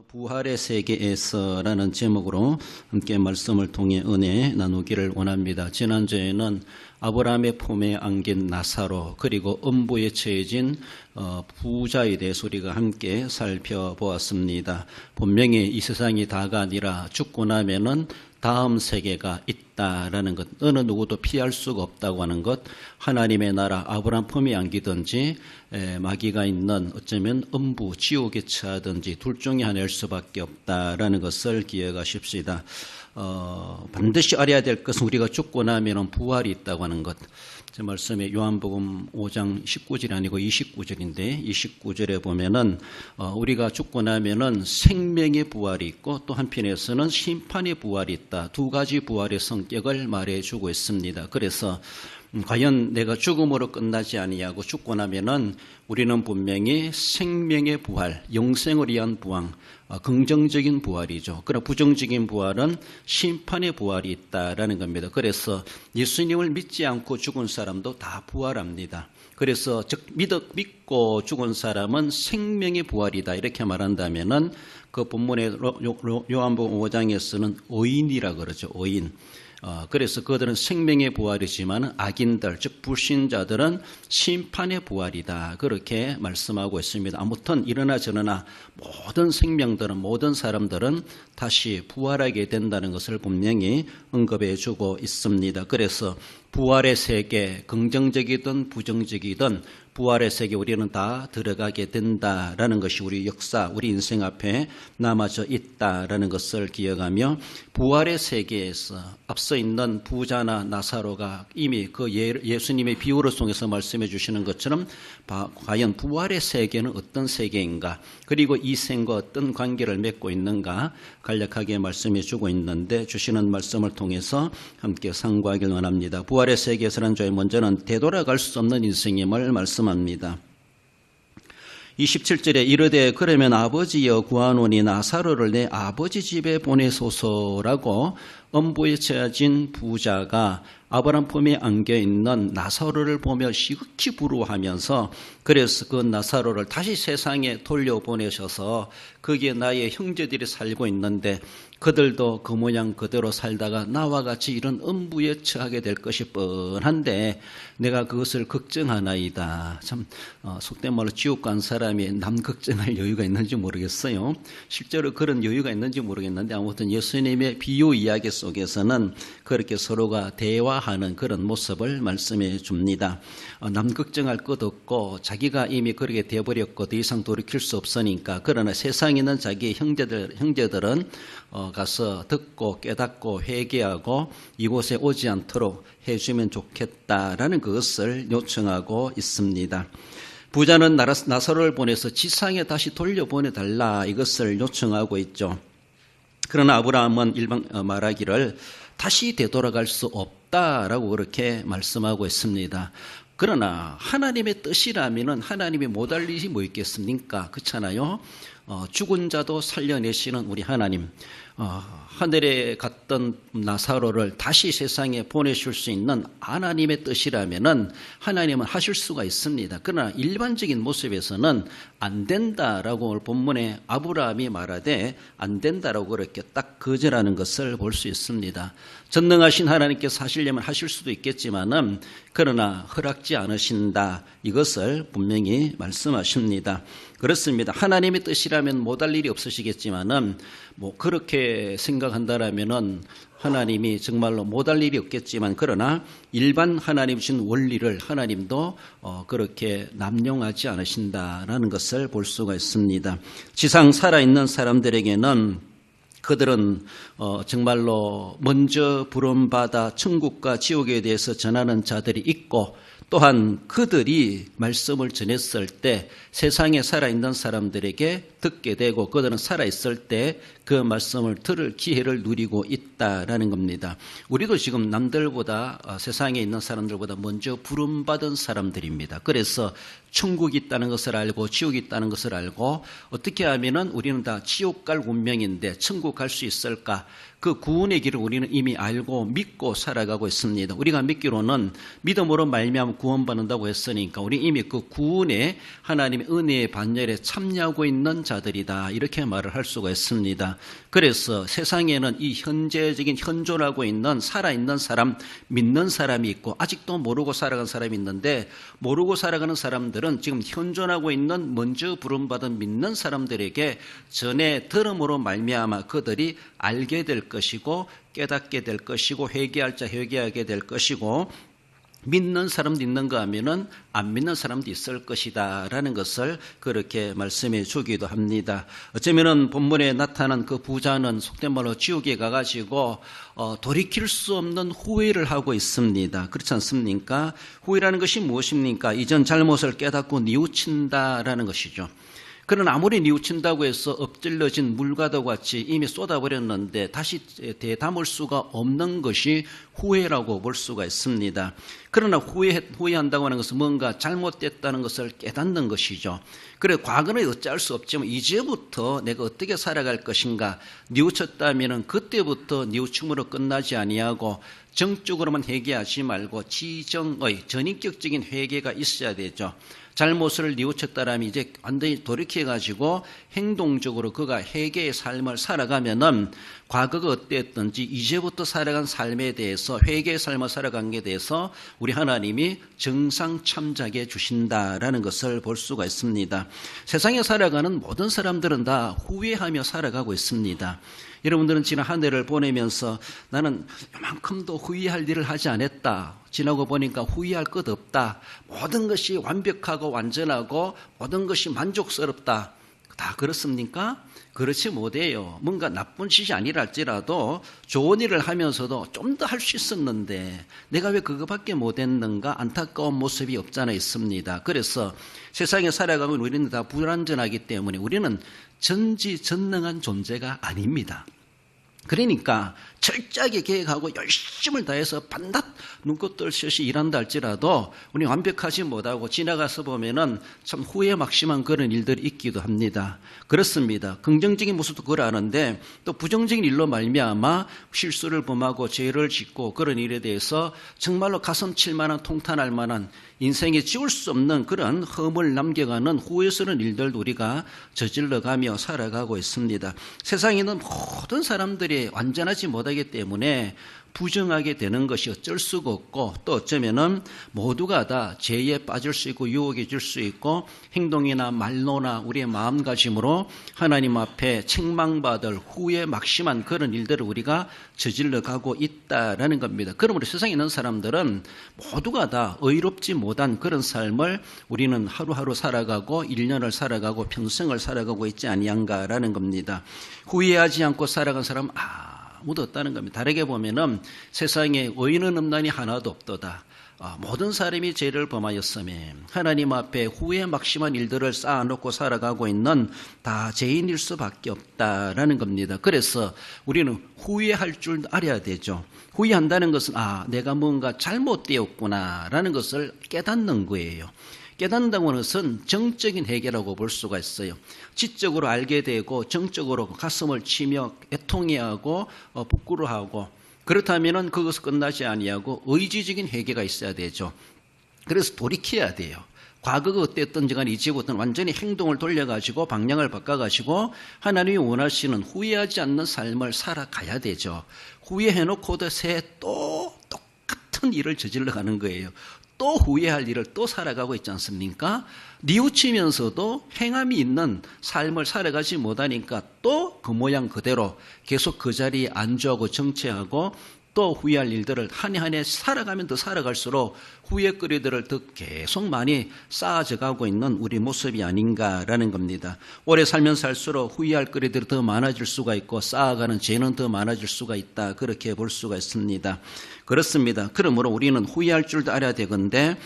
부활의 세계에서라는 제목으로 함께 말씀을 통해 은혜 나누기를 원합니다. 지난주에는 아브라함의 품에 안긴 나사로 그리고 음부에 처해진 부자에 대해서 우리가 함께 살펴보았습니다. 분명히 이 세상이 다가 아니라 죽고 나면은 다음 세계가 있다라는 것, 어느 누구도 피할 수가 없다고 하는 것, 하나님의 나라 아브라함 품에 안기든지 마귀가 있는 어쩌면 음부 지옥에 처하든지 둘 중에 하나일 수밖에 없다라는 것을 기억하십시다. 반드시 알아야 될 것은 우리가 죽고 나면 부활이 있다고 하는 것. 제 말씀에 요한복음 5장 19절이 아니고 29절인데 29절에 보면은 우리가 죽고 나면은 생명의 부활이 있고 또 한편에서는 심판의 부활이 있다. 두 가지 부활의 성격을 말해주고 있습니다. 그래서 과연 내가 죽음으로 끝나지 아니하고 죽고 나면은 우리는 분명히 생명의 부활, 영생을 위한 부활, 긍정적인 부활이죠. 그러나 부정적인 부활은 심판의 부활이 있다라는 겁니다. 그래서 예수님을 믿지 않고 죽은 사람도 다 부활합니다. 그래서 즉 믿고 죽은 사람은 생명의 부활이다 이렇게 말한다면은 그 본문의 요한복음 5장에서는 의인이라 그러죠. 의인. 그래서 그들은 생명의 부활이지만 악인들, 즉 불신자들은 심판의 부활이다. 그렇게 말씀하고 있습니다. 아무튼 이러나 저러나 모든 생명들은, 모든 사람들은 다시 부활하게 된다는 것을 분명히 언급해 주고 있습니다. 그래서 부활의 세계, 긍정적이든 부정적이든 부활의 세계 우리는 다 들어가게 된다라는 것이 우리 역사, 우리 인생 앞에 남아져 있다라는 것을 기억하며 부활의 세계에서 앞서 있는 부자나 나사로가 이미 그 예수님의 비유를 통해서 말씀해 주시는 것처럼 과연 부활의 세계는 어떤 세계인가, 그리고 이 생과 어떤 관계를 맺고 있는가 간략하게 말씀해 주고 있는데, 주시는 말씀을 통해서 함께 상고하길 원합니다. 부활의 세계에서는 저희 먼저는 되돌아갈 수 없는 인생임을 말씀합니다. 27절에 이르되 그러면 아버지여 구하노니 나사로를 내 아버지 집에 보내소서라고 음부에 처해진 부자가 아브라함 품에 안겨있는 나사로를 보며 시극히 부러워하면서 그래서 그 나사로를 다시 세상에 돌려보내셔서 거기에 나의 형제들이 살고 있는데 그들도 그 모양 그대로 살다가 나와 같이 이런 음부에 처하게 될 것이 뻔한데 내가 그것을 걱정하나이다. 참 속된 말로 지옥 간 사람이 남 걱정할 여유가 있는지 모르겠어요. 실제로 그런 여유가 있는지 모르겠는데 아무튼 예수님의 비유 이야기 속에서는 그렇게 서로가 대화하는 그런 모습을 말씀해 줍니다. 남 걱정할 것 없고 자기가 이미 그렇게 되어버렸고 더 이상 돌이킬 수 없으니까, 그러나 세상에 있는 자기 형제들은 가서 듣고 깨닫고 회개하고 이곳에 오지 않도록 해주면 좋겠다라는 그것을 요청하고 있습니다. 부자는 나사로를 보내서 지상에 다시 돌려보내달라 이것을 요청하고 있죠. 그러나 아브라함은 일반 말하기를 다시 되돌아갈 수 없다라고 그렇게 말씀하고 있습니다. 그러나 하나님의 뜻이라면 하나님이 못할 일이 뭐 있겠습니까? 그렇잖아요. 죽은 자도 살려내시는 우리 하나님, 하늘에 갔던 나사로를 다시 세상에 보내실 수 있는 하나님의 뜻이라면은 하나님은 하실 수가 있습니다. 그러나 일반적인 모습에서는 안 된다라고 오늘 본문에 아브라함이 말하되 안 된다라고 그렇게 딱 거절하는 것을 볼 수 있습니다. 전능하신 하나님께서 하시려면 하실 수도 있겠지만은 그러나 허락지 않으신다 이것을 분명히 말씀하십니다. 그렇습니다. 하나님의 뜻이라면 못할 일이 없으시겠지만은 그렇게 생각한다라면은 하나님이 정말로 못할 일이 없겠지만 그러나 일반 하나님 주신 원리를 하나님도 그렇게 남용하지 않으신다라는 것을 볼 수가 있습니다. 지상 살아있는 사람들에게는 그들은 정말로 먼저 부름받아 천국과 지옥에 대해서 전하는 자들이 있고, 또한 그들이 말씀을 전했을 때 세상에 살아있는 사람들에게 듣게 되고 그들은 살아있을 때 그 말씀을 들을 기회를 누리고 있다라는 겁니다. 우리도 지금 남들보다 세상에 있는 사람들보다 먼저 부름받은 사람들입니다. 그래서 천국이 있다는 것을 알고 지옥이 있다는 것을 알고 어떻게 하면은 우리는 다 지옥 갈 운명인데 천국 갈 수 있을까? 그 구원의 길을 우리는 이미 알고 믿고 살아가고 있습니다. 우리가 믿기로는 믿음으로 말미암아 구원받는다고 했으니까 우리 이미 그 구원의 하나님의 은혜의 반열에 참여하고 있는 자들이다 이렇게 말을 할 수가 있습니다. 그래서 세상에는 이 현재적인 현존하고 있는 살아있는 사람, 믿는 사람이 있고 아직도 모르고 살아가는 사람이 있는데 모르고 살아가는 사람들은 지금 현존하고 있는 먼저 부름받은 믿는 사람들에게 전해 들음으로 말미암아 그들이 알게 될 것이고 깨닫게 될 것이고 회개할 자 회개하게 될 것이고 믿는 사람도 있는가 하면은 안 믿는 사람도 있을 것이다 라는 것을 그렇게 말씀해 주기도 합니다. 어쩌면은 본문에 나타난 그 부자는 속된 말로 지옥에 가가지고 돌이킬 수 없는 후회를 하고 있습니다. 그렇지 않습니까? 후회라는 것이 무엇입니까? 이전 잘못을 깨닫고 뉘우친다라는 것이죠. 그러나 아무리 뉘우친다고 해서 엎질러진 물과도 같이 이미 쏟아버렸는데 다시 되담을 수가 없는 것이 후회라고 볼 수가 있습니다. 그러나 후회한다고 하는 것은 뭔가 잘못됐다는 것을 깨닫는 것이죠. 그래 과거는 어찌할 수 없지만 이제부터 내가 어떻게 살아갈 것인가 뉘우쳤다면 그때부터 뉘우침으로 끝나지 아니하고 정적으로만 회개하지 말고 지정의 전인격적인 회개가 있어야 되죠. 잘못을 뉘우쳤다라면 이제 완전히 돌이켜가지고 행동적으로 그가 회개의 삶을 살아가면은 과거가 어땠든지 이제부터 살아간 삶에 대해서 회개의 삶을 살아간 게 대해서 우리 하나님이 정상 참작해 주신다라는 것을 볼 수가 있습니다. 세상에 살아가는 모든 사람들은 다 후회하며 살아가고 있습니다. 여러분들은 지난 한 해를 보내면서 나는 이만큼도 후회할 일을 하지 않았다. 지나고 보니까 후회할 것 없다. 모든 것이 완벽하고 완전하고 모든 것이 만족스럽다. 다 그렇습니까? 그렇지 못해요. 뭔가 나쁜 짓이 아니라 할지라도 좋은 일을 하면서도 좀 더 할 수 있었는데 내가 왜 그거밖에 못했는가 안타까운 모습이 없잖아 있습니다. 그래서 세상에 살아가면 우리는 다 불완전하기 때문에 우리는 전지전능한 존재가 아닙니다. 그러니까 철저하게 계획하고 열심을 다해서 반드시 눈꽃 떨듯이 일한다 할지라도 우리 완벽하지 못하고 지나가서 보면은 참 후회 막심한 그런 일들이 있기도 합니다. 그렇습니다. 긍정적인 모습도 그걸 아는데 또 부정적인 일로 말미암아 실수를 범하고 죄를 짓고 그런 일에 대해서 정말로 가슴 칠 만한 통탄할 만한 인생에 지울 수 없는 그런 흠을 남겨가는 후회스러운 일들도 우리가 저질러가며 살아가고 있습니다. 세상에 있는 모든 사람들이 완전하지 못하기 때문에 부정하게 되는 것이 어쩔 수가 없고 또 어쩌면은 모두가 다 죄에 빠질 수 있고 유혹에 질 수 있고 행동이나 말로나 우리의 마음가짐으로 하나님 앞에 책망받을 후회 막심한 그런 일들을 우리가 저질러 가고 있다라는 겁니다. 그러므로 세상에 있는 사람들은 모두가 다 의롭지 못한 그런 삶을 우리는 하루하루 살아가고 1년을 살아가고 평생을 살아가고 있지 아니한가라는 겁니다. 후회하지 않고 살아간 사람은 아무도 없다는 겁니다. 다르게 보면은 세상에 의인은 없나니 하나도 없도다. 모든 사람이 죄를 범하였으며 하나님 앞에 후회 막심한 일들을 쌓아놓고 살아가고 있는 다 죄인일 수밖에 없다라는 겁니다. 그래서 우리는 후회할 줄 알아야 되죠. 후회한다는 것은 내가 뭔가 잘못되었구나라는 것을 깨닫는 거예요. 깨닫는다고 하는 것은 정적인 회개라고 볼 수가 있어요. 지적으로 알게 되고 정적으로 가슴을 치며 애통해하고 부끄러워하고 그렇다면 그것을 끝나지 아니하고 의지적인 회개가 있어야 되죠. 그래서 돌이켜야 돼요. 과거가 어땠든지 간에 이제부터는 완전히 행동을 돌려가지고 방향을 바꿔가지고 하나님이 원하시는 후회하지 않는 삶을 살아가야 되죠. 후회해놓고도 새 또 똑같은 일을 저질러 가는 거예요. 또 후회할 일을 또 살아가고 있지 않습니까? 뉘우치면서도 행함이 있는 삶을 살아가지 못하니까 또 그 모양 그대로 계속 그 자리에 안주하고 정체하고 또 후회할 일들을 한 해 한 해 살아가면 더 살아갈수록 후회거리들을 더 계속 많이 쌓아져 가고 있는 우리 모습이 아닌가라는 겁니다. 오래 살면 살수록 후회할 거리들이 더 많아질 수가 있고 쌓아가는 죄는 더 많아질 수가 있다. 그렇게 볼 수가 있습니다. 그렇습니다. 그러므로 우리는 후회할 줄도 알아야 되건데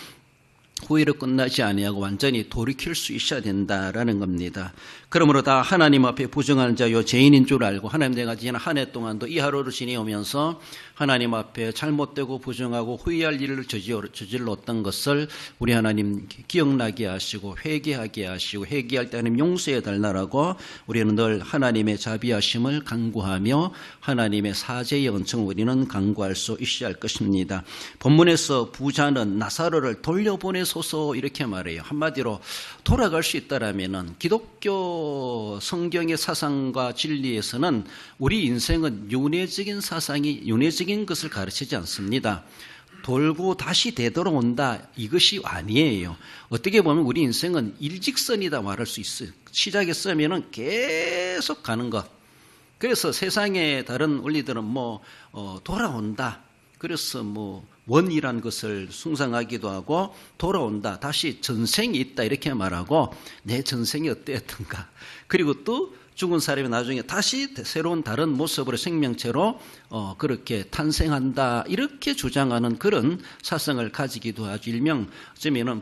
후회로 끝나지 아니하고 완전히 돌이킬 수 있어야 된다라는 겁니다. 그러므로 다 하나님 앞에 부정하는 자요 죄인인 줄 알고 하나님 내가 지난 한 해 동안도 이 하루를 지내오면서 하나님 앞에 잘못되고 부정하고 후회할 일을 저질렀던 것을 우리 하나님 기억나게 하시고 회개하게 하시고 회개할 때 하나님 용서해 달라고 우리는 늘 하나님의 자비하심을 간구하며 하나님의 사죄의 은총을 우리는 간구할 수 있어야 할 것입니다. 본문에서 부자는 나사로를 돌려보내서 보내소서 이렇게 말해요. 한마디로 돌아갈 수 있다라면은 기독교 성경의 사상과 진리에서는 우리 인생은 윤회적인 사상이 윤회적인 것을 가르치지 않습니다. 돌고 다시 되돌아온다 이것이 아니에요. 어떻게 보면 우리 인생은 일직선이다 말할 수 있어요. 시작에 쓰면은 계속 가는 것. 그래서 세상의 다른 원리들은 돌아온다. 그래서 원이란 것을 숭상하기도 하고 돌아온다. 다시 전생이 있다 이렇게 말하고 내 전생이 어땠던가. 그리고 또 죽은 사람이 나중에 다시 새로운 다른 모습으로 생명체로 그렇게 탄생한다 이렇게 주장하는 그런 사상을 가지기도 하죠. 일명 어쩌면은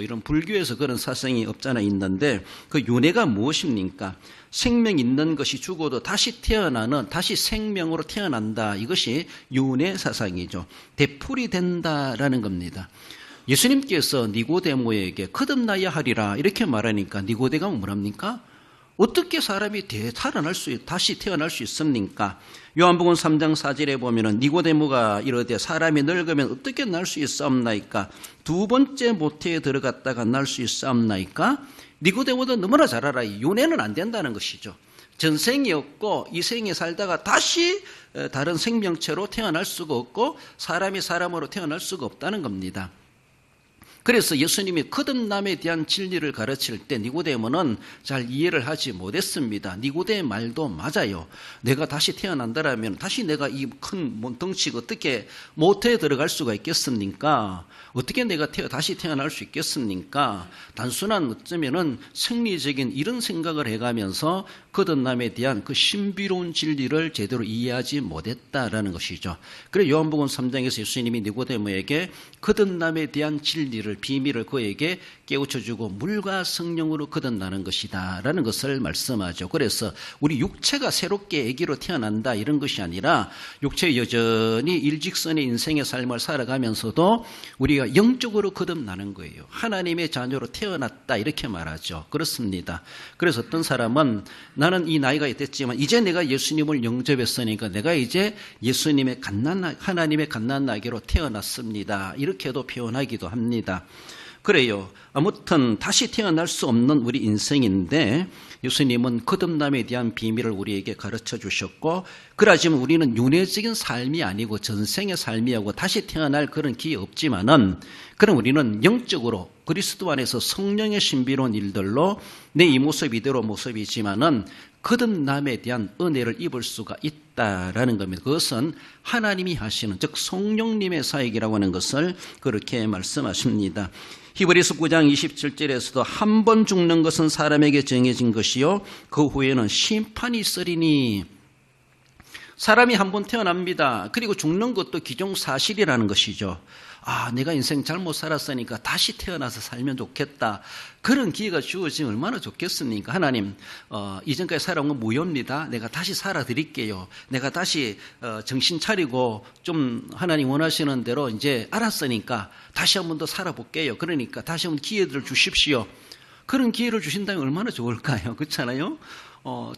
이런 불교에서 그런 사상이 없잖아 있는데 그 윤회가 무엇입니까? 생명 있는 것이 죽어도 다시 태어나는 다시 생명으로 태어난다. 이것이 윤회 사상이죠. 되풀이 된다라는 겁니다. 예수님께서 니고데모에게 거듭나야 하리라 이렇게 말하니까 니고데가 뭐랍니까? 어떻게 사람이 다시 태어날 수 있습니까? 요한복음 3장 4절에 보면은 니고데모가 이르되 사람이 늙으면 어떻게 날 수 있사옵나이까? 두 번째 모태에 들어갔다가 날 수 있사옵나이까? 니고데모도 너무나 잘 알아. 윤회는 안 된다는 것이죠. 전생이었고 이 생에 살다가 다시 다른 생명체로 태어날 수가 없고 사람이 사람으로 태어날 수가 없다는 겁니다. 그래서 예수님이 거듭남에 대한 진리를 가르칠 때 니고데모는 잘 이해를 하지 못했습니다. 니고데의 말도 맞아요. 내가 다시 태어난다라면 다시 내가 이 큰 덩치가 어떻게 모태에 들어갈 수가 있겠습니까? 어떻게 내가 다시 태어날 수 있겠습니까? 단순한 어쩌면은 생리적인 이런 생각을 해가면서 거듭남에 대한 그 신비로운 진리를 제대로 이해하지 못했다라는 것이죠. 그래서 요한복음 3장에서 예수님이 니고데모에게 거듭남에 대한 진리를 비밀을 그에게 깨우쳐주고 물과 성령으로 거듭나는 것이다 라는 것을 말씀하죠. 그래서 우리 육체가 새롭게 아기로 태어난다 이런 것이 아니라 육체 여전히 일직선의 인생의 삶을 살아가면서도 우리가 영적으로 거듭나는 거예요. 하나님의 자녀로 태어났다 이렇게 말하죠. 그렇습니다. 그래서 어떤 사람은 나는 이 나이가 됐지만 이제 내가 예수님을 영접했으니까 내가 이제 예수님의 하나님의 갓난아기로 태어났습니다. 이렇게도 표현하기도 합니다. 그래요. 아무튼 다시 태어날 수 없는 우리 인생인데 예수님은 거듭남에 대한 비밀을 우리에게 가르쳐 주셨고 그러지만 우리는 윤회적인 삶이 아니고 전생의 삶이하고 다시 태어날 그런 기회 없지만은 그럼 우리는 영적으로 그리스도 안에서 성령의 신비로운 일들로 내 이 모습 이대로 모습이지만은 거듭남에 대한 은혜를 입을 수가 있다라는 겁니다. 그것은 하나님이 하시는 즉 성령님의 사역이라고 하는 것을 그렇게 말씀하십니다. 히브리서 9장 27절에서도 한 번 죽는 것은 사람에게 정해진 것이요 그 후에는 심판이 있으리니 사람이 한 번 태어납니다. 그리고 죽는 것도 기정사실이라는 것이죠. 내가 인생 잘못 살았으니까 다시 태어나서 살면 좋겠다. 그런 기회가 주어지면 얼마나 좋겠습니까? 하나님, 이전까지 살아온 건 무효입니다. 내가 다시 살아드릴게요. 내가 다시 정신 차리고 좀 하나님 원하시는 대로 이제 알았으니까 다시 한 번 더 살아볼게요. 그러니까 다시 한번 기회를 주십시오. 그런 기회를 주신다면 얼마나 좋을까요? 그렇잖아요?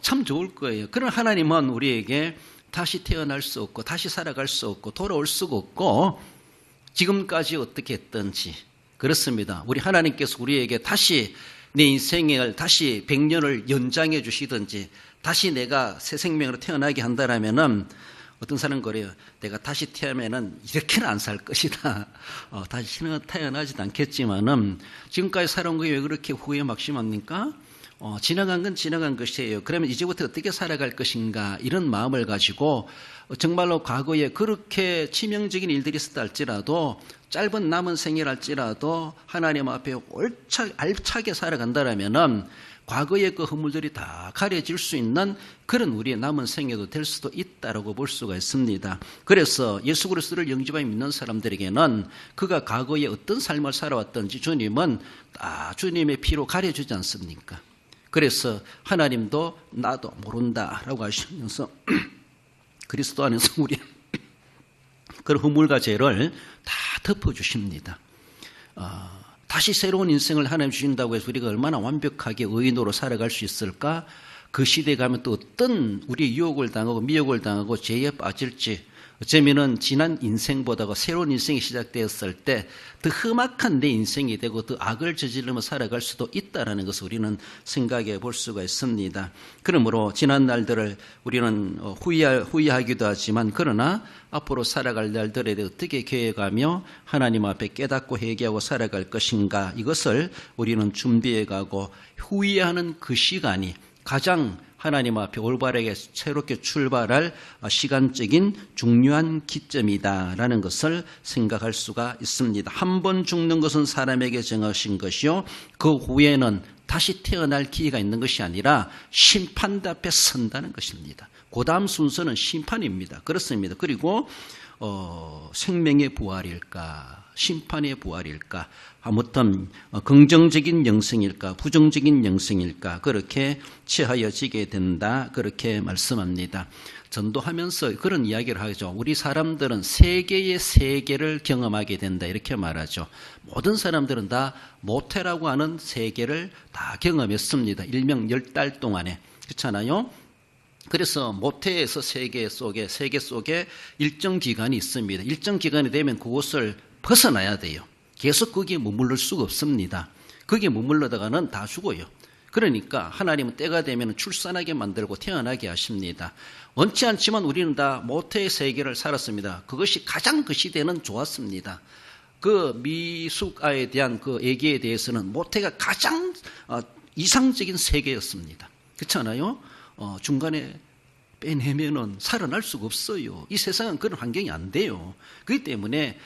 참 좋을 거예요. 그런 하나님은 우리에게 다시 태어날 수 없고 다시 살아갈 수 없고 돌아올 수가 없고 지금까지 어떻게 했든지 그렇습니다. 우리 하나님께서 우리에게 다시 내 인생을 다시 100년을 연장해 주시든지 다시 내가 새 생명으로 태어나게 한다라면은 어떤 사람은 그래요. 내가 다시 태어나면은 이렇게는 안 살 것이다. 다시는 태어나지도 않겠지만은 지금까지 살아온 게 왜 그렇게 후회 막심합니까? 지나간 건 지나간 것이에요. 그러면 이제부터 어떻게 살아갈 것인가 이런 마음을 가지고 정말로 과거에 그렇게 치명적인 일들이 있었다 할지라도 짧은 남은 생일할지라도 하나님 앞에 알차게 살아간다라면은 과거의 그 허물들이 다 가려질 수 있는 그런 우리의 남은 생애도 될 수도 있다라고 볼 수가 있습니다. 그래서 예수 그리스도를 영접하여 믿는 사람들에게는 그가 과거에 어떤 삶을 살아왔던지 주님은 다 주님의 피로 가려주지 않습니까? 그래서 하나님도 나도 모른다라고 하시면서 그리스도 안에서 우리 그런 허물과 죄를 다 덮어주십니다. 다시 새로운 인생을 하나님 주신다고 해서 우리가 얼마나 완벽하게 의인으로 살아갈 수 있을까? 그 시대에 가면 또 어떤 우리의 유혹을 당하고 미혹을 당하고 죄에 빠질지 어쩌면은 지난 인생보다 새로운 인생이 시작되었을 때 더 험악한 내 인생이 되고 더 악을 저지르며 살아갈 수도 있다라는 것을 우리는 생각해 볼 수가 있습니다. 그러므로 지난 날들을 우리는 후회하기도 하지만 그러나 앞으로 살아갈 날들에 대해 어떻게 계획하며 하나님 앞에 깨닫고 회개하고 살아갈 것인가, 이것을 우리는 준비해가고 후회하는 그 시간이 가장 하나님 앞에 올바르게 새롭게 출발할 시간적인 중요한 기점이다라는 것을 생각할 수가 있습니다. 한 번 죽는 것은 사람에게 정하신 것이요, 그 후에는 다시 태어날 기회가 있는 것이 아니라 심판대 앞에 선다는 것입니다. 그 다음 순서는 심판입니다. 그렇습니다. 그리고 생명의 부활일까, 심판의 부활일까, 아무튼 긍정적인 영생일까, 부정적인 영생일까, 그렇게 취하여지게 된다, 그렇게 말씀합니다. 전도하면서 그런 이야기를 하죠. 우리 사람들은 세계의 세계를 경험하게 된다, 이렇게 말하죠. 모든 사람들은 다 모태라고 하는 세계를 다 경험했습니다. 일명 10달 동안에. 그렇잖아요. 그래서 모태에서 세계 속에 일정 기간이 있습니다. 일정 기간이 되면 그곳을 벗어나야 돼요. 계속 거기에 머무를 수가 없습니다. 거기에 머물러다가는 다 죽어요. 그러니까 하나님은 때가 되면 출산하게 만들고 태어나게 하십니다. 원치 않지만 우리는 다 모태의 세계를 살았습니다. 그것이 가장 그 시대는 좋았습니다. 그 미숙아에 대한 그 얘기에 대해서는 모태가 가장 이상적인 세계였습니다. 그렇잖아요? 중간에 빼내면은 살아날 수가 없어요. 이 세상은 그런 환경이 안 돼요. 그렇기 때문에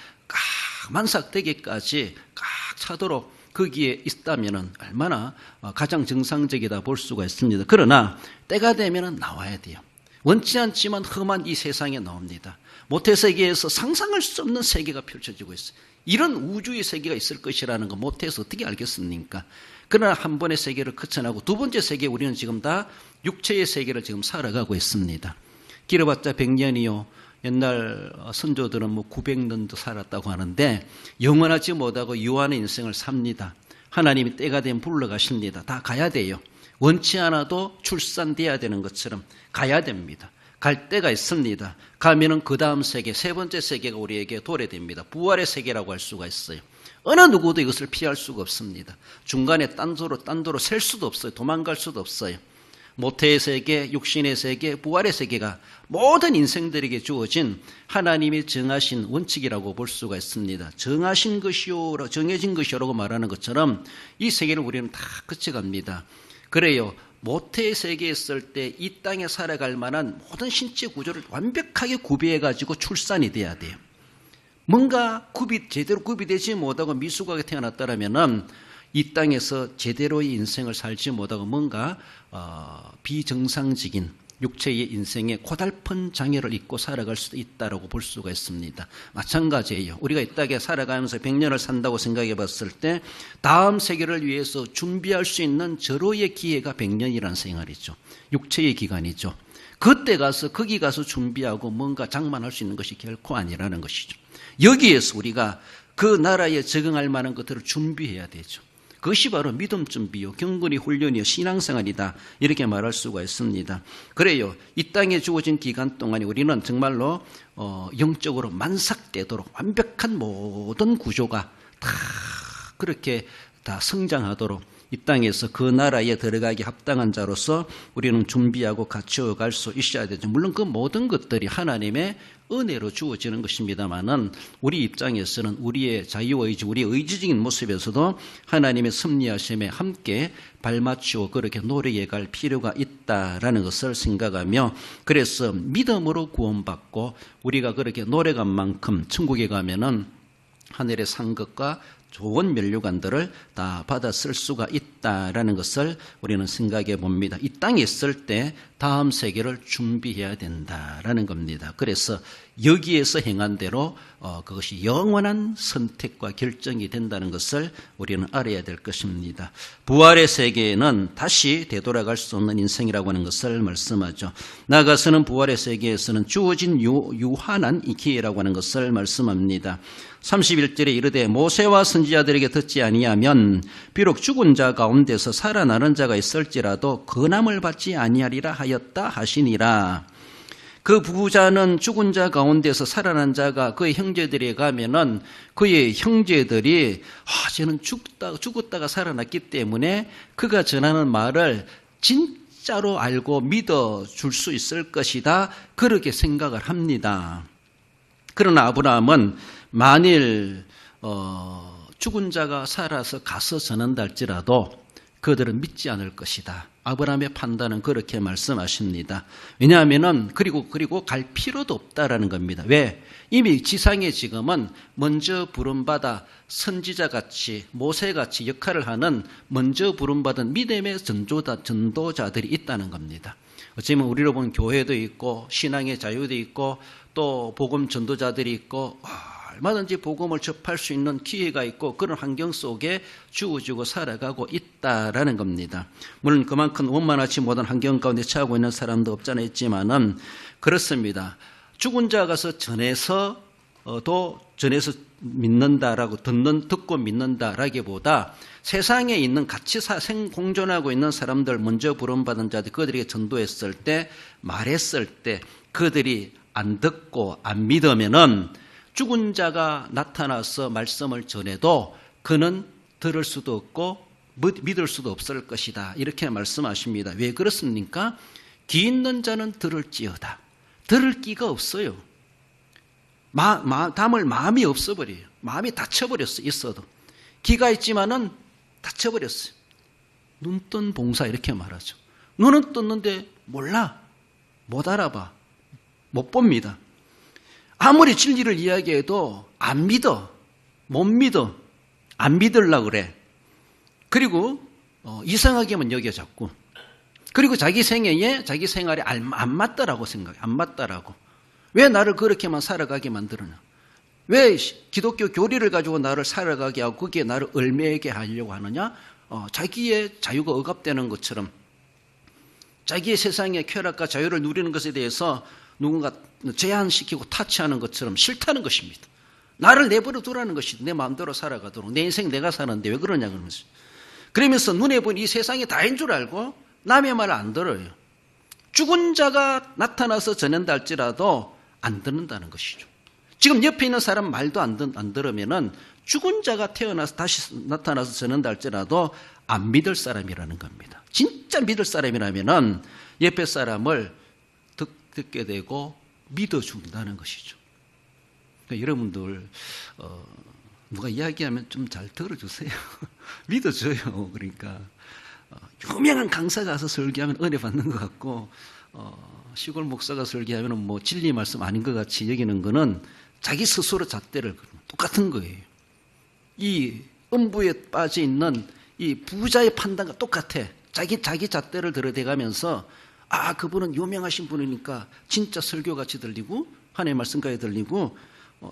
만삭되기까지 꽉 차도록 거기에 있다면은 얼마나 가장 정상적이다 볼 수가 있습니다. 그러나 때가 되면은 나와야 돼요. 원치 않지만 험한 이 세상에 나옵니다. 모태세계에서 상상할 수 없는 세계가 펼쳐지고 있어요. 이런 우주의 세계가 있을 것이라는 거 모태에서 어떻게 알겠습니까? 그러나 한 번의 세계를 거쳐나고 두 번째 세계, 우리는 지금 다 육체의 세계를 지금 살아가고 있습니다. 길어봤자 100년이요. 옛날 선조들은 900년도 살았다고 하는데 영원하지 못하고 유한의 인생을 삽니다. 하나님이 때가 되면 불러가십니다. 다 가야 돼요. 원치 않아도 출산돼야 되는 것처럼 가야 됩니다. 갈 때가 있습니다. 가면은 그 다음 세계, 세 번째 세계가 우리에게 도래됩니다. 부활의 세계라고 할 수가 있어요. 어느 누구도 이것을 피할 수가 없습니다. 중간에 딴도로 셀 수도 없어요. 도망갈 수도 없어요. 모태의 세계, 육신의 세계, 부활의 세계가 모든 인생들에게 주어진 하나님이 정하신 원칙이라고 볼 수가 있습니다. 정하신 것이요, 정해진 것이라고 말하는 것처럼 이 세계를 우리는 다 거쳐갑니다. 그래요. 모태의 세계에 있을 때 이 땅에 살아갈 만한 모든 신체 구조를 완벽하게 구비해가지고 출산이 돼야 돼요. 뭔가 제대로 구비되지 못하고 미숙하게 태어났다라면은 이 땅에서 제대로의 인생을 살지 못하고 뭔가 비정상적인 육체의 인생에 고달픈 장애를 입고 살아갈 수도 있다고 볼 수가 있습니다. 마찬가지예요. 우리가 이 땅에 살아가면서 100년을 산다고 생각해 봤을 때 다음 세계를 위해서 준비할 수 있는 절호의 기회가 100년이라는 생활이죠. 육체의 기간이죠. 그때 가서 거기 가서 준비하고 뭔가 장만할 수 있는 것이 결코 아니라는 것이죠. 여기에서 우리가 그 나라에 적응할 만한 것들을 준비해야 되죠. 그것이 바로 믿음 준비요, 경건의 훈련이요, 신앙생활이다, 이렇게 말할 수가 있습니다. 그래요. 이 땅에 주어진 기간 동안에 우리는 정말로 영적으로 만삭되도록 완벽한 모든 구조가 다 그렇게 다 성장하도록 이 땅에서 그 나라에 들어가기 합당한 자로서 우리는 준비하고 갖추어 갈 수 있어야 되죠. 물론 그 모든 것들이 하나님의 은혜로 주어지는 것입니다만은 우리 입장에서는 우리의 자유의지, 우리의 의지적인 모습에서도 하나님의 섭리하심에 함께 발맞추어 그렇게 노력해 갈 필요가 있다라는 것을 생각하며, 그래서 믿음으로 구원받고 우리가 그렇게 노력한 만큼 천국에 가면은 하늘의 상급과 좋은 면류관들을 다 받아 쓸 수가 있다라는 것을 우리는 생각해 봅니다. 이 땅에 있을 때 다음 세계를 준비해야 된다라는 겁니다. 그래서 여기에서 행한 대로 그것이 영원한 선택과 결정이 된다는 것을 우리는 알아야 될 것입니다. 부활의 세계에는 다시 되돌아갈 수 없는 인생이라고 하는 것을 말씀하죠. 나아가서는 부활의 세계에서는 주어진 유한한 이 기회라고 하는 것을 말씀합니다. 31절에 이르되 모세와 선지자들에게 듣지 아니하면 비록 죽은 자 가운데서 살아나는 자가 있을지라도 근함을 받지 아니하리라 하였다 하시니라. 그 부자는 죽은 자 가운데서 살아난 자가 그의 형제들에게 가면은 그의 형제들이 쟤는 죽었다가 살아났기 때문에 그가 전하는 말을 진짜로 알고 믿어줄 수 있을 것이다. 그렇게 생각을 합니다. 그러나 아브라함은 만일 죽은 자가 살아서 가서 전한다 할지라도 그들은 믿지 않을 것이다. 아브라함의 판단은 그렇게 말씀하십니다. 왜냐하면은 그리고 갈 필요도 없다라는 겁니다. 왜? 이미 지상에 지금은 먼저 부름받아 선지자같이 모세같이 역할을 하는 먼저 부름받은 믿음의 전도자들이 있다는 겁니다. 어쩌면 우리로 보면 교회도 있고 신앙의 자유도 있고 또 복음 전도자들이 있고 얼마든지 복음을 접할 수 있는 기회가 있고 그런 환경 속에 주어지고 살아가고 있다라는 겁니다. 물론 그만큼 원만하지 못한 환경 가운데 처하고 있는 사람도 없잖아 있지만은 그렇습니다. 죽은 자 가서 전해서 믿는다라고 듣고 믿는다라기보다 세상에 있는 같이 생공존하고 있는 사람들 먼저 부름받은 자들 그들에게 전도했을 때 말했을 때 그들이 안 듣고 안 믿으면은 죽은 자가 나타나서 말씀을 전해도 그는 들을 수도 없고 믿을 수도 없을 것이다. 이렇게 말씀하십니다. 왜 그렇습니까? 귀 있는 자는 들을지어다. 들을 끼가 없어요. 담을 마음이 없어버려요. 마음이 닫혀버렸어. 있어도. 귀가 있지만은 닫혀버렸어요. 눈 뜬 봉사 이렇게 말하죠. 눈은 떴는데 몰라. 못 알아봐. 못 봅니다. 아무리 진리를 이야기해도 안 믿어. 못 믿어. 안 믿으려고 그래. 그리고 이상하게만 여겨 자꾸. 그리고 자기 생활에 안 맞다라고 생각해. 안 맞다라고. 왜 나를 그렇게만 살아가게 만들었냐. 왜 기독교 교리를 가지고 나를 살아가게 하고 거기에 나를 얽매이게 하려고 하느냐. 자기의 자유가 억압되는 것처럼 자기의 세상의 쾌락과 자유를 누리는 것에 대해서 누군가 제한시키고 타치하는 것처럼 싫다는 것입니다. 나를 내버려 두라는 것이다. 내 마음대로 살아가도록. 내 인생 내가 사는데 왜 그러냐 그러면서. 그러면서 눈에 보니 이 세상이 다인 줄 알고 남의 말을 안 들어요. 죽은 자가 나타나서 전한다 할지라도 안 듣는다는 것이죠. 지금 옆에 있는 사람 말도 안 들으면은 죽은 자가 태어나서 다시 나타나서 전한다 할지라도 안 믿을 사람이라는 겁니다. 진짜 믿을 사람이라면은 옆에 사람을 듣게 되고 믿어준다는 것이죠. 그러니까 여러분들 누가 이야기하면 좀 잘 들어주세요. 믿어줘요. 그러니까 유명한 강사가 가서 설교하면 은혜 받는 것 같고 시골 목사가 설교하면 뭐 진리 말씀 아닌 것 같이 여기는 거는 자기 스스로 잣대를 똑같은 거예요. 이 음부에 빠져 있는 이 부자의 판단과 똑같아. 자기 잣대를 들어대가면서 그분은 유명하신 분이니까 진짜 설교같이 들리고 하나님의 말씀까지 들리고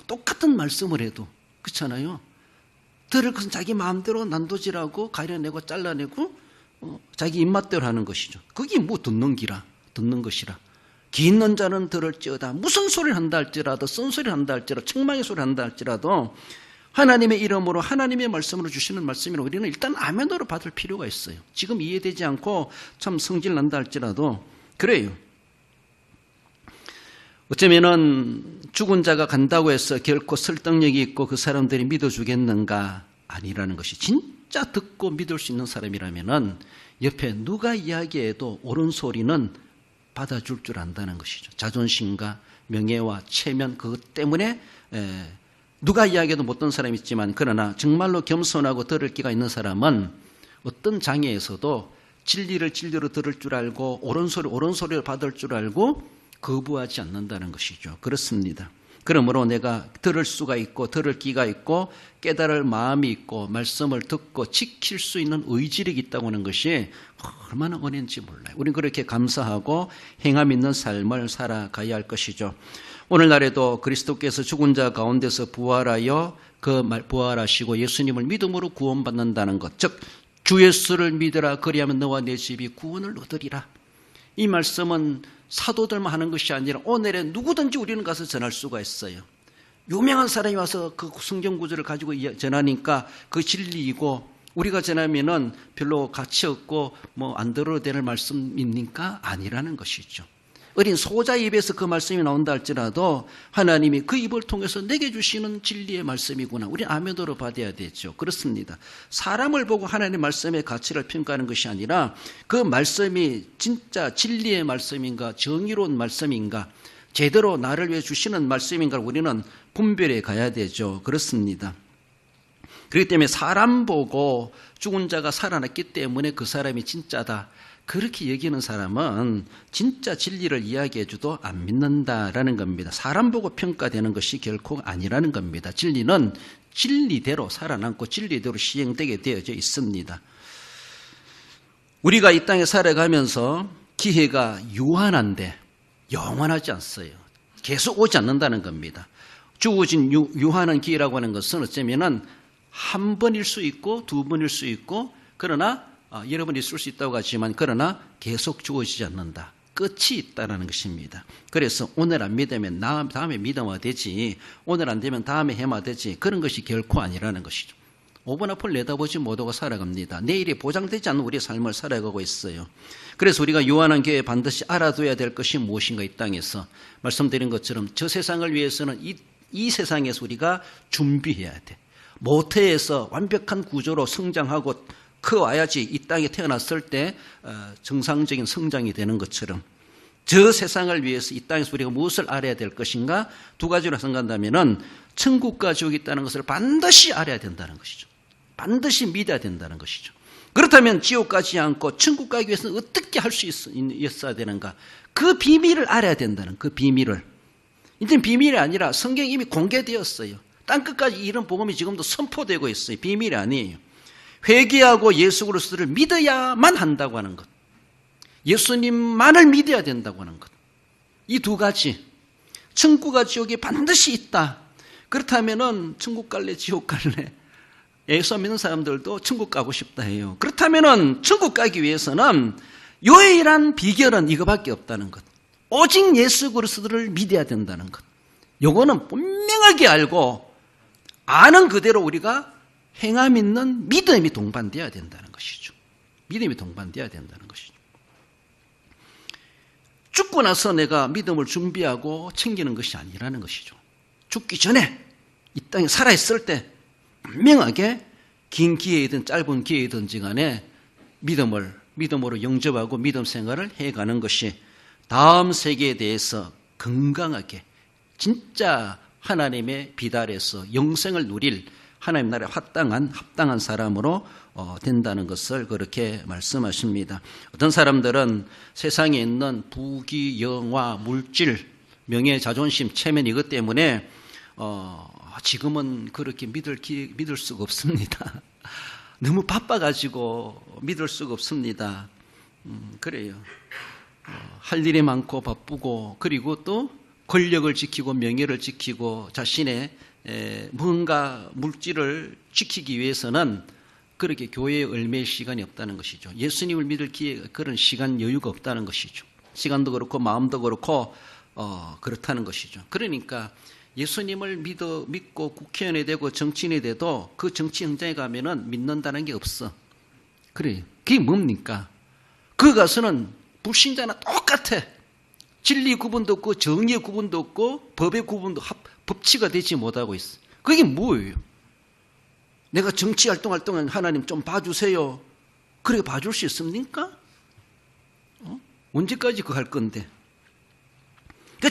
똑같은 말씀을 해도 그렇잖아요. 들을 것은 자기 마음대로 난도질하고 가려내고 잘라내고 자기 입맛대로 하는 것이죠. 그게 뭐 듣는 것이라. 귀 있는 자는 들을지어다. 무슨 소리를 한다 할지라도 쓴소리를 한다 할지라도 책망의 소리를 한다 할지라도 하나님의 이름으로 하나님의 말씀으로 주시는 말씀이라 우리는 일단 아멘으로 받을 필요가 있어요. 지금 이해되지 않고 참 성질 난다 할지라도 그래요. 어쩌면은 죽은 자가 간다고 해서 결코 설득력이 있고 그 사람들이 믿어주겠는가? 아니라는 것이 진짜 듣고 믿을 수 있는 사람이라면은 옆에 누가 이야기해도 옳은 소리는 받아줄 줄 안다는 것이죠. 자존심과 명예와 체면 그것 때문에 누가 이야기해도 못 듣는 사람이 있지만 그러나 정말로 겸손하고 들을 기가 있는 사람은 어떤 장애에서도 진리로 들을 줄 알고 옳은 소리를 받을 줄 알고 거부하지 않는다는 것이죠. 그렇습니다. 그러므로 내가 들을 수가 있고 들을 기가 있고 깨달을 마음이 있고 말씀을 듣고 지킬 수 있는 의지력이 있다고 하는 것이 얼마나 은혜인지 몰라요. 우리는 그렇게 감사하고 행함 있는 삶을 살아가야 할 것이죠. 오늘날에도 그리스도께서 죽은 자 가운데서 부활하여 부활하시고 예수님을 믿음으로 구원받는다는 것, 즉 주 예수를 믿으라 그리하면 너와 내 집이 구원을 얻으리라. 이 말씀은 사도들만 하는 것이 아니라 오늘에 누구든지 우리는 가서 전할 수가 있어요. 유명한 사람이 와서 그 성경 구절을 가지고 전하니까 그 진리이고 우리가 전하면은 별로 가치 없고 뭐 안 들어도 되는 말씀입니까? 아니라는 것이죠. 어린 소자 입에서 그 말씀이 나온다 할지라도 하나님이 그 입을 통해서 내게 주시는 진리의 말씀이구나. 우리는 아멘으로 받아야 되죠. 그렇습니다. 사람을 보고 하나님의 말씀의 가치를 평가하는 것이 아니라 그 말씀이 진짜 진리의 말씀인가, 정의로운 말씀인가, 제대로 나를 위해 주시는 말씀인가를 우리는 분별해 가야 되죠. 그렇습니다. 그렇기 때문에 사람 보고 죽은 자가 살아났기 때문에 그 사람이 진짜다, 그렇게 여기는 사람은 진짜 진리를 이야기해 줘도 안 믿는다라는 겁니다. 사람 보고 평가되는 것이 결코 아니라는 겁니다. 진리는 진리대로 살아남고 진리대로 시행되게 되어져 있습니다. 우리가 이 땅에 살아가면서 기회가 유한한데 영원하지 않어요. 계속 오지 않는다는 겁니다. 주어진 유한한 기회라고 하는 것은 어쩌면은 한 번일 수 있고 두 번일 수 있고, 그러나 여러 번 있을 수 있다고 하지만 그러나 계속 주어지지 않는다. 끝이 있다는 것입니다. 그래서 오늘 안 믿으면 다음에 믿으면 되지, 오늘 안 되면 다음에 해야 되지, 그런 것이 결코 아니라는 것이죠. 5분 앞을 내다보지 못하고 살아갑니다. 내일이 보장되지 않는 우리의 삶을 살아가고 있어요. 그래서 우리가 유한한 교회에 반드시 알아둬야 될 것이 무엇인가, 이 땅에서 말씀드린 것처럼 저 세상을 위해서는 이 세상에서 우리가 준비해야 돼. 모태에서 완벽한 구조로 성장하고 커와야지 이 땅에 태어났을 때 정상적인 성장이 되는 것처럼 저 세상을 위해서 이 땅에서 우리가 무엇을 알아야 될 것인가, 두 가지로 생각한다면 천국과 지옥이 있다는 것을 반드시 알아야 된다는 것이죠. 반드시 믿어야 된다는 것이죠. 그렇다면 지옥 가지 않고 천국 가기 위해서는 어떻게 할 수 있어야 되는가, 그 비밀을 알아야 된다는, 그 비밀을. 이제 비밀이 아니라 성경이 이미 공개되었어요. 땅끝까지 이런 복음이 지금도 선포되고 있어요. 비밀이 아니에요. 회개하고 예수 그리스도를 믿어야만 한다고 하는 것, 예수님만을 믿어야 된다고 하는 것, 이 두 가지, 천국과 지옥이 반드시 있다. 그렇다면은 천국 갈래 지옥 갈래, 예수 믿는 사람들도 천국 가고 싶다 해요. 그렇다면은 천국 가기 위해서는 유일한 비결은 이거밖에 없다는 것, 오직 예수 그리스도를 믿어야 된다는 것. 요거는 분명하게 알고 아는 그대로 우리가 행함 있는 믿음이 동반되어야 된다는 것이죠. 믿음이 동반되어야 된다는 것이죠. 죽고 나서 내가 믿음을 준비하고 챙기는 것이 아니라는 것이죠. 죽기 전에 이 땅에 살아있을 때 분명하게 긴 기회이든 짧은 기회이든지 간에 믿음으로 영접하고 믿음 생활을 해가는 것이 다음 세계에 대해서 건강하게 진짜 하나님의 비달에서 영생을 누릴 하나님 나라에 합당한 사람으로 된다는 것을 그렇게 말씀하십니다. 어떤 사람들은 세상에 있는 부귀, 영화, 물질, 명예, 자존심, 체면 이것 때문에 지금은 그렇게 믿을 수가 없습니다. 너무 바빠가지고 믿을 수가 없습니다. 그래요. 할 일이 많고 바쁘고, 그리고 또 권력을 지키고 명예를 지키고 자신의 뭔가 물질을 지키기 위해서는 그렇게 교회에 얽매일 시간이 없다는 것이죠. 예수님을 믿을 기회가, 그런 시간 여유가 없다는 것이죠. 시간도 그렇고 마음도 그렇고 그렇다는 것이죠. 그러니까 예수님을 믿고 국회의원이 되고 정치인이 돼도 그 정치 현장에 가면은 믿는다는 게 없어. 그래, 그게 뭡니까? 그 가서는 불신자나 똑같아. 진리 구분도 없고 정의의 구분도 없고 법의 구분도 법치가 되지 못하고 있어. 그게 뭐예요? 내가 정치 활동할 동안 하나님 좀 봐주세요. 그렇게 봐줄 수 있습니까? 언제까지 그거 할 건데?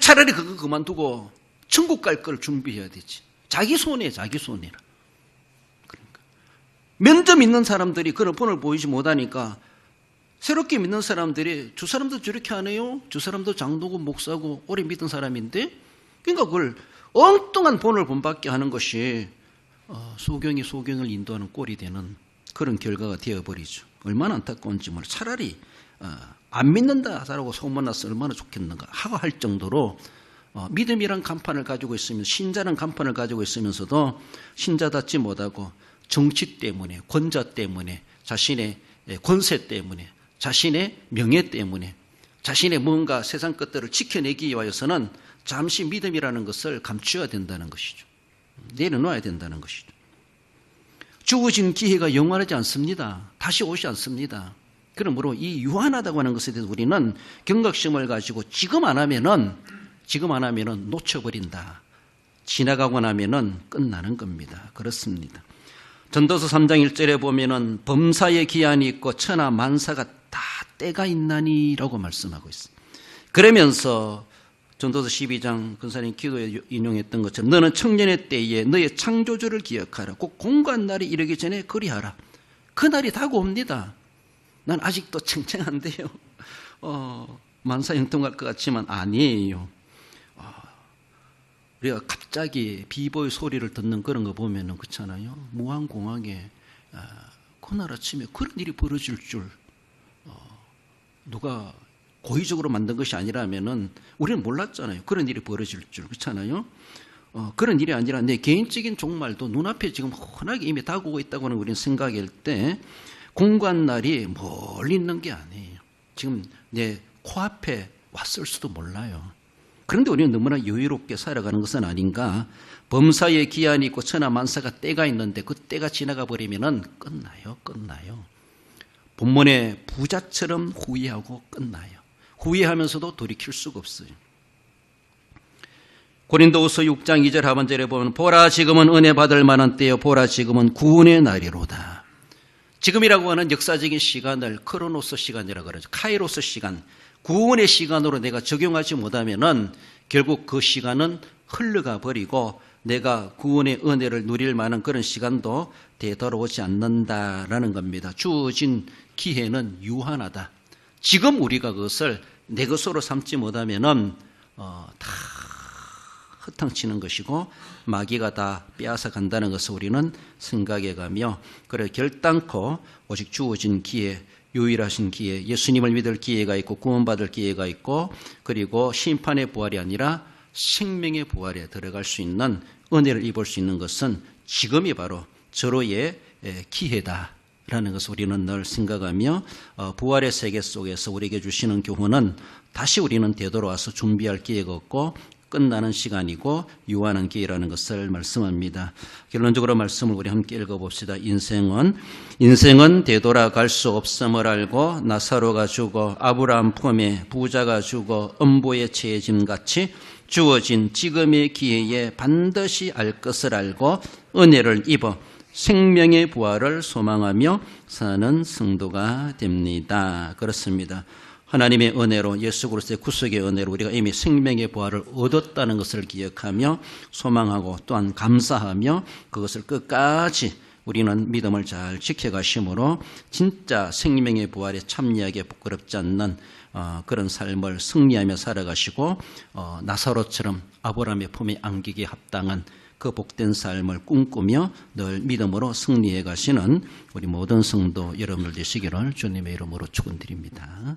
차라리 그거 그만두고 천국 갈 걸 준비해야 되지. 자기 손해라. 그러니까 면접 믿는 사람들이 그런 본을 보이지 못하니까 새롭게 믿는 사람들이 저 사람도 저렇게 하네요. 저 사람도 장로고 목사고 오래 믿은 사람인데, 그러니까 그걸 엉뚱한 본을 본받게 하는 것이 소경이 소경을 인도하는 꼴이 되는 그런 결과가 되어버리죠. 얼마나 안타까운지 몰라. 차라리 안 믿는다라고 소문나서 얼마나 좋겠는가 하고 할 정도로 믿음이란 간판을 가지고 있으면, 신자란 간판을 가지고 있으면서도 신자답지 못하고 정치 때문에, 권자 때문에, 자신의 권세 때문에, 자신의 명예 때문에, 자신의 뭔가 세상 것들을 지켜내기 위해서는 잠시 믿음이라는 것을 감추어야 된다는 것이죠. 내려놓아야 된다는 것이죠. 주어진 기회가 영원하지 않습니다. 다시 오지 않습니다. 그러므로 이 유한하다고 하는 것에 대해서 우리는 경각심을 가지고 지금 안 하면은 놓쳐버린다. 지나가고 나면은 끝나는 겁니다. 그렇습니다. 전도서 3장 1절에 보면은 범사의 기한이 있고 천하 만사가 다 때가 있나니라고 말씀하고 있습니다. 그러면서 전도서 12장 근사님 기도에 인용했던 것처럼 너는 청년의 때에 너의 창조주를 기억하라. 꼭 공고한 날이 이르기 전에 그리하라. 그 날이 다가옵니다. 난 아직도 쟁쟁한데요. 만사 형통할 것 같지만 아니에요. 우리가 갑자기 비보의 소리를 듣는 그런 거 보면은 그렇잖아요. 무한공항에 그날 아침에 그런 일이 벌어질 줄 누가 고의적으로 만든 것이 아니라면은 우리는 몰랐잖아요. 그런 일이 벌어질 줄. 그렇잖아요. 그런 일이 아니라 내 개인적인 종말도 눈앞에 지금 훤하게 이미 다가오고 있다고 하는 우리는 생각할 때 공고한 날이 멀리 있는 게 아니에요. 지금 내 코앞에 왔을 수도 몰라요. 그런데 우리는 너무나 여유롭게 살아가는 것은 아닌가. 범사에 기한이 있고 천하 만사가 때가 있는데 그 때가 지나가 버리면은 끝나요. 본문의 부자처럼 후회하고 끝나요. 후회하면서도 돌이킬 수가 없어요. 고린도후서 6장 2절 하반절에 보면 보라 지금은 은혜 받을 만한 때요 보라 지금은 구원의 날이로다. 지금이라고 하는 역사적인 시간을 크로노스 시간이라고 그러죠. 카이로스 시간, 구원의 시간으로 내가 적용하지 못하면은 결국 그 시간은 흘러가 버리고 내가 구원의 은혜를 누릴 만한 그런 시간도 되돌아오지 않는다라는 겁니다. 주어진 기회는 유한하다. 지금 우리가 그것을 내 것으로 삼지 못하면은 다 허탕치는 것이고 마귀가 다 빼앗아 간다는 것을 우리는 생각해 가며 그래 결단코 오직 주어진 기회, 유일하신 기회, 예수님을 믿을 기회가 있고 구원받을 기회가 있고 그리고 심판의 부활이 아니라 생명의 부활에 들어갈 수 있는 은혜를 입을 수 있는 것은 지금이 바로 절호의 기회다라는 것을 우리는 늘 생각하며 부활의 세계 속에서 우리에게 주시는 교훈은 다시 우리는 되돌아와서 준비할 기회가 없고 끝나는 시간이고 유한한 기회라는 것을 말씀합니다. 결론적으로 말씀을 우리 함께 읽어봅시다. 인생은 되돌아갈 수 없음을 알고 나사로가 죽어 아브라함 품에 부자가 죽어 음보에 처해짐 같이 주어진 지금의 기회에 반드시 알 것을 알고 은혜를 입어 생명의 부활을 소망하며 사는 성도가 됩니다. 그렇습니다. 하나님의 은혜로 예수 그리스도의 구속의 은혜로 우리가 이미 생명의 부활을 얻었다는 것을 기억하며 소망하고 또한 감사하며 그것을 끝까지 우리는 믿음을 잘 지켜가심으로 진짜 생명의 부활에 참여하기에 부끄럽지 않는 그런 삶을 승리하며 살아가시고 나사로처럼 아브라함의 품에 안기기에 합당한 그 복된 삶을 꿈꾸며 늘 믿음으로 승리해 가시는 우리 모든 성도 여러분들 되시기를 주님의 이름으로 축원드립니다.